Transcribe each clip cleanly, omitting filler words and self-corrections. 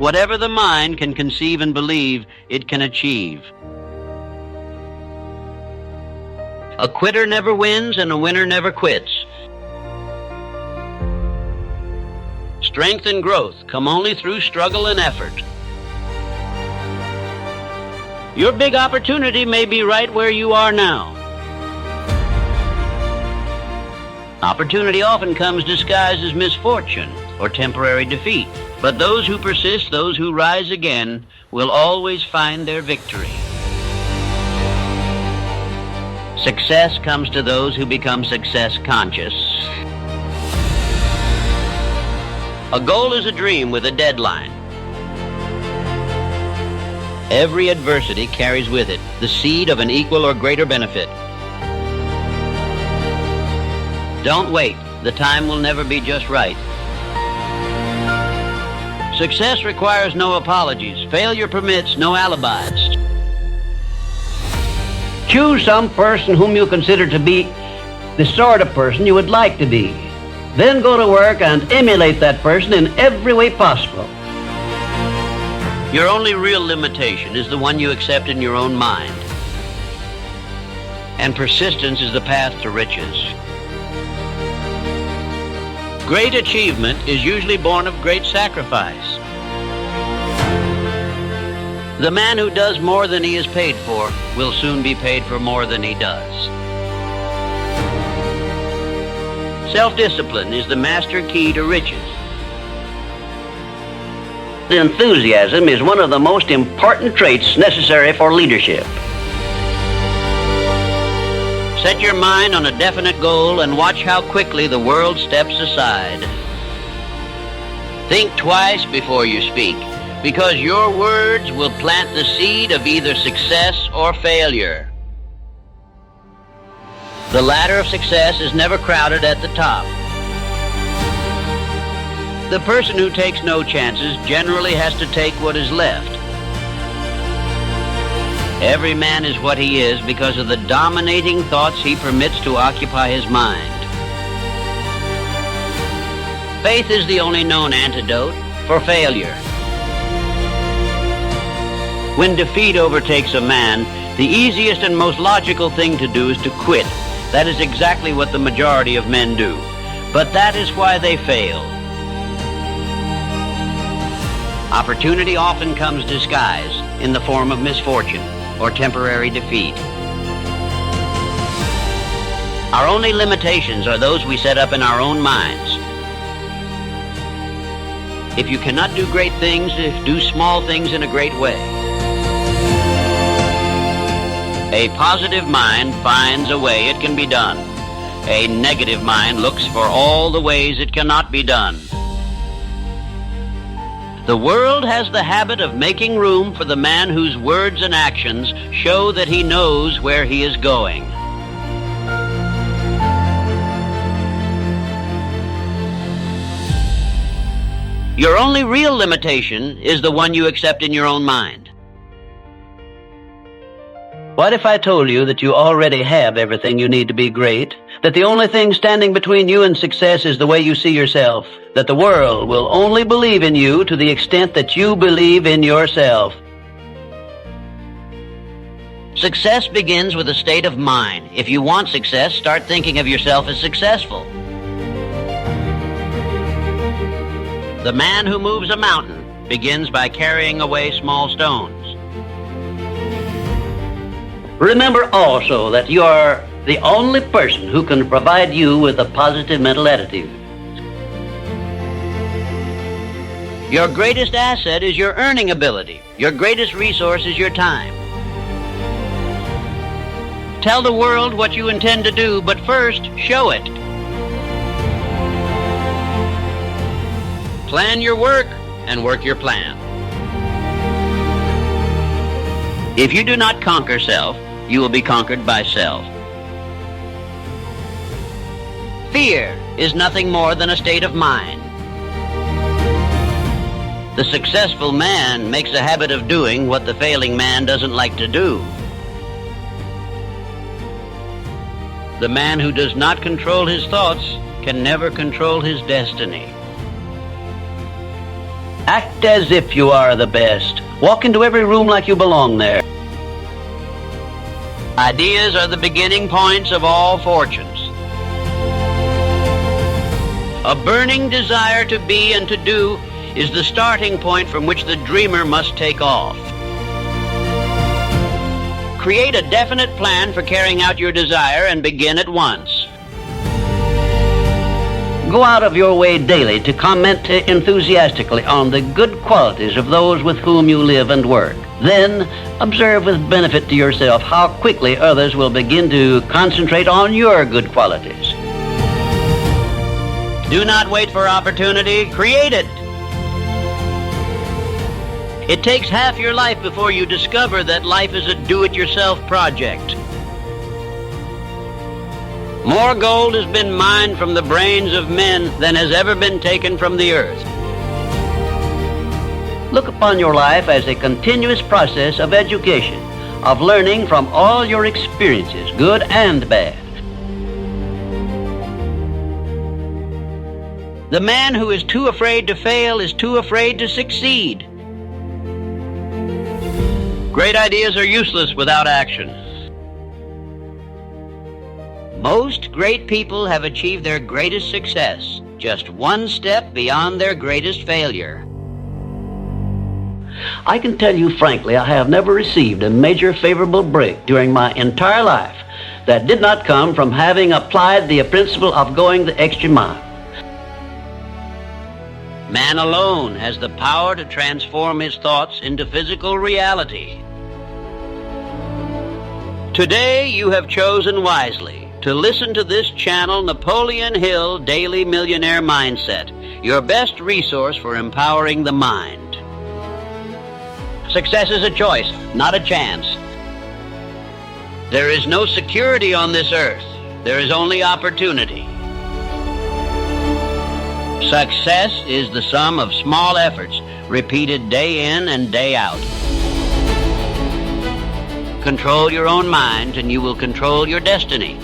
Whatever the mind can conceive and believe, it can achieve. A quitter never wins and a winner never quits. Strength and growth come only through struggle and effort. Your big opportunity may be right where you are now. Opportunity often comes disguised as misfortune or temporary defeat, but those who persist, those who rise again, will always find their victory. Success comes to those who become success conscious. A goal is a dream with a deadline. Every adversity carries with it the seed of an equal or greater benefit. Don't wait. The time will never be just right. Success requires no apologies. Failure permits no alibis. Choose some person whom you consider to be the sort of person you would like to be. Then go to work and emulate that person in every way possible. Your only real limitation is the one you accept in your own mind. And persistence is the path to riches. Great achievement is usually born of great sacrifice. The man who does more than he is paid for will soon be paid for more than he does. Self-discipline is the master key to riches. Enthusiasm is one of the most important traits necessary for leadership. Set your mind on a definite goal and watch how quickly the world steps aside. Think twice before you speak, because your words will plant the seed of either success or failure. The ladder of success is never crowded at the top. The person who takes no chances generally has to take what is left. Every man is what he is because of the dominating thoughts he permits to occupy his mind. Faith is the only known antidote for failure. When defeat overtakes a man, the easiest and most logical thing to do is to quit. That is exactly what the majority of men do. But that is why they fail. Opportunity often comes disguised in the form of misfortune or temporary defeat. Our only limitations are those we set up in our own minds. If you cannot do great things, do small things in a great way. A positive mind finds a way it can be done. A negative mind looks for all the ways it cannot be done. The world has the habit of making room for the man whose words and actions show that he knows where he is going. Your only real limitation is the one you accept in your own mind. What if I told you that you already have everything you need to be great? That the only thing standing between you and success is the way you see yourself? That the world will only believe in you to the extent that you believe in yourself? Success begins with a state of mind. If you want success, start thinking of yourself as successful. The man who moves a mountain begins by carrying away small stones. Remember also that you are the only person who can provide you with a positive mental attitude. Your greatest asset is your earning ability. Your greatest resource is your time. Tell the world what you intend to do, but first, show it. Plan your work and work your plan. If you do not conquer self, you will be conquered by self. Fear is nothing more than a state of mind. The successful man makes a habit of doing what the failing man doesn't like to do. The man who does not control his thoughts can never control his destiny. Act as if you are the best. Walk into every room like you belong there. Ideas are the beginning points of all fortunes. A burning desire to be and to do is the starting point from which the dreamer must take off. Create a definite plan for carrying out your desire and begin at once. Go out of your way daily to comment enthusiastically on the good qualities of those with whom you live and work. Then, observe with benefit to yourself how quickly others will begin to concentrate on your good qualities. Do not wait for opportunity, create it. It takes half your life before you discover that life is a do-it-yourself project. More gold has been mined from the brains of men than has ever been taken from the earth. Look upon your life as a continuous process of education, of learning from all your experiences, good and bad. The man who is too afraid to fail is too afraid to succeed. Great ideas are useless without action. Most great people have achieved their greatest success just one step beyond their greatest failure. I can tell you frankly, I have never received a major favorable break during my entire life that did not come from having applied the principle of going the extra mile. Man alone has the power to transform his thoughts into physical reality. Today you have chosen wisely to listen to this channel, Napoleon Hill Daily Millionaire Mindset, your best resource for empowering the mind. Success is a choice, not a chance. There is no security on this earth. There is only opportunity. Success is the sum of small efforts repeated day in and day out. Control your own mind and you will control your destiny.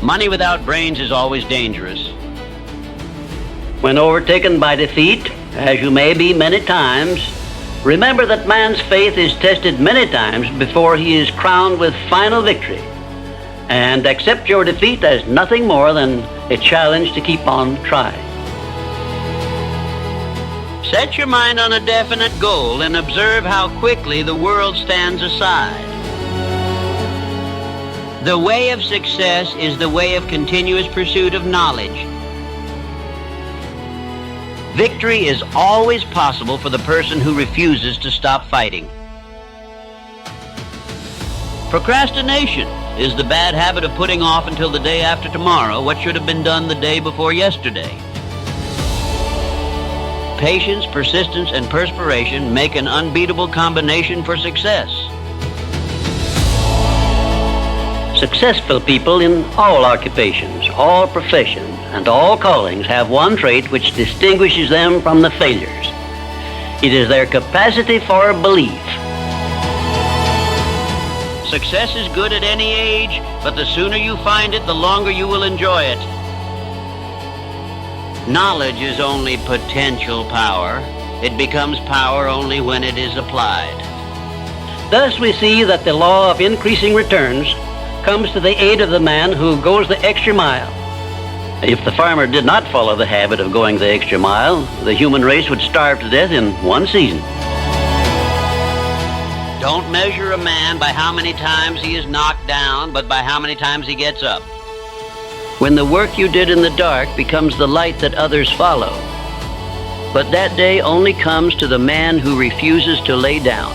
Money without brains is always dangerous. When overtaken by defeat, as you may be many times, remember that man's faith is tested many times before he is crowned with final victory. And accept your defeat as nothing more than a challenge to keep on trying. Set your mind on a definite goal and observe how quickly the world stands aside. The way of success is the way of continuous pursuit of knowledge. Victory is always possible for the person who refuses to stop fighting. Procrastination is the bad habit of putting off until the day after tomorrow what should have been done the day before yesterday. Patience, persistence, and perspiration make an unbeatable combination for success. Successful people in all occupations, all professions, and all callings have one trait which distinguishes them from the failures. It is their capacity for belief. Success is good at any age, but the sooner you find it, the longer you will enjoy it. Knowledge is only potential power. It becomes power only when it is applied. Thus we see that the law of increasing returns comes to the aid of the man who goes the extra mile. If the farmer did not follow the habit of going the extra mile, the human race would starve to death in one season. Don't measure a man by how many times he is knocked down, but by how many times he gets up. When the work you did in the dark becomes the light that others follow. But that day only comes to the man who refuses to lay down.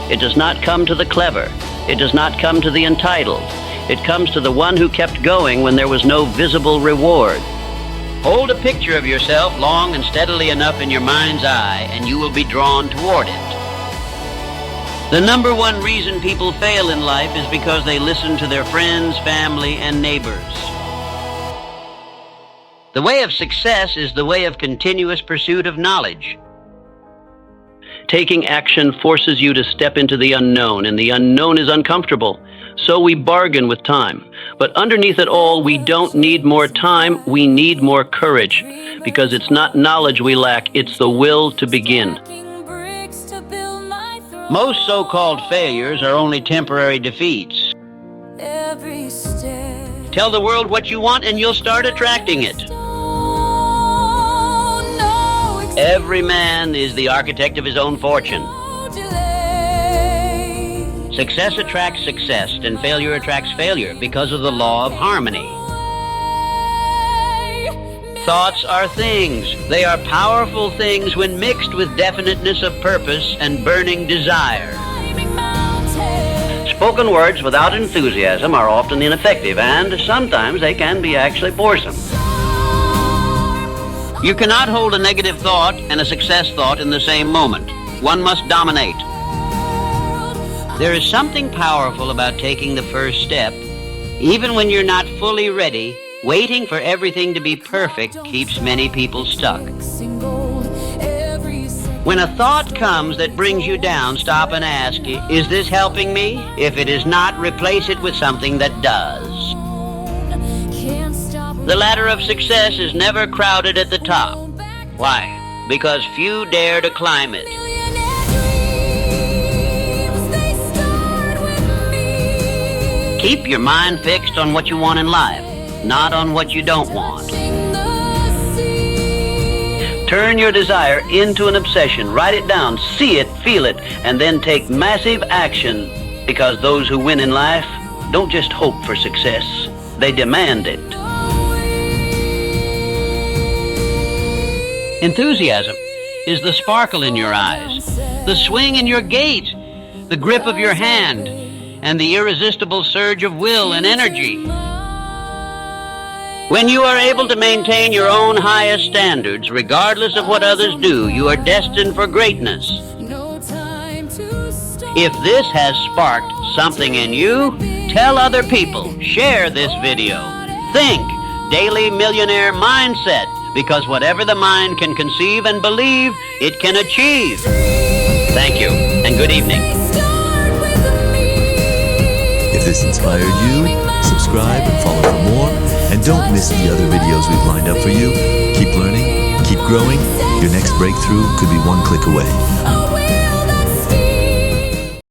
It does not come to the clever. It does not come to the entitled. It comes to the one who kept going when there was no visible reward. Hold a picture of yourself long and steadily enough in your mind's eye, and you will be drawn toward it. The number one reason people fail in life is because they listen to their friends, family, and neighbors. The way of success is the way of continuous pursuit of knowledge. Taking action forces you to step into the unknown, and the unknown is uncomfortable. So we bargain with time. But underneath it all, we don't need more time, we need more courage. Because it's not knowledge we lack, it's the will to begin. Most so-called failures are only temporary defeats. Tell the world what you want and you'll start attracting it. Every man is the architect of his own fortune. Success attracts success and failure attracts failure because of the law of harmony. Thoughts are things. They are powerful things when mixed with definiteness of purpose and burning desire. Spoken words without enthusiasm are often ineffective, and sometimes they can be actually boresome. You cannot hold a negative thought and a success thought in the same moment. One must dominate. There is something powerful about taking the first step. Even when you're not fully ready, waiting for everything to be perfect keeps many people stuck. When a thought comes that brings you down, stop and ask, is this helping me? If it is not, replace it with something that does. The ladder of success is never crowded at the top. Why? Because few dare to climb it. Keep your mind fixed on what you want in life, not on what you don't want. Turn your desire into an obsession. Write it down, see it, feel it, and then take massive action, because those who win in life don't just hope for success, they demand it. Enthusiasm is the sparkle in your eyes, the swing in your gait, the grip of your hand, and the irresistible surge of will and energy. When you are able to maintain your own highest standards, regardless of what others do, you are destined for greatness. If this has sparked something in you, tell other people, share this video. Think daily millionaire mindset, because whatever the mind can conceive and believe, it can achieve. Thank you, and good evening. If this inspired you, subscribe and follow for more. And don't miss the other videos we've lined up for you. Keep learning, keep growing. Your next breakthrough could be one click away.